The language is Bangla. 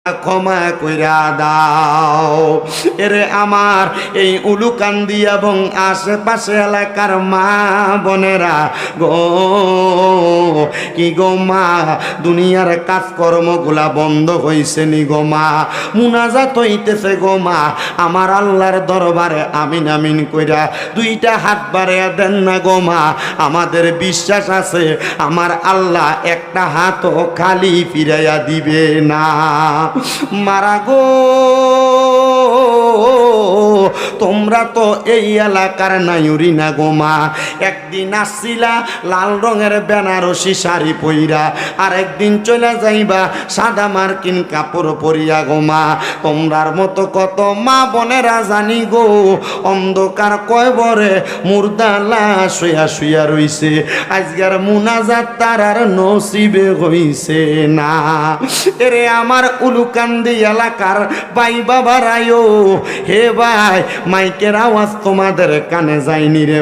ক্ষমা কইরা দাও। এরে আমার এই উলুকান্দি এবং আশেপাশে এলাকার মা বোনেরা গো, কি গো মা, দুনিয়ার কাজকর্মগুলা বন্ধ হইছে নি গো মা, মুনাজাত হইতেছে গো মা, আমার আল্লাহর দরবারে আমিন আমিন কইরা দুইটা হাত বাড়াইয়া দেন না গো মা। আমাদের বিশ্বাস আছে আমার আল্লাহ একটা হাতও খালি ফিরাইয়া দিবে না। মারা গো, তোমরা তো এই এলাকার নাইউরি না গো মা। একদিন আসছিলা লাল রঙের বেনারসি শাড়ি পইরা, আর একদিন চলে যাইবা সাদা মার্কিন কাপড় পরিয়া গো মা। তোমরার মতো কত মা বোনেরা জানি গো অন্ধকার কয়বরে মুর্দা লাশ শুয়া শুয়া রইছে, আজকের মুনাজাত তার আর নসিবে হইছে না। এরে আমার উলুকান্দি এলাকার ভাই বাবারায়ও, হে ভাই, মাইকের আওয়াজ তোমাদের কানে যায়নি রে।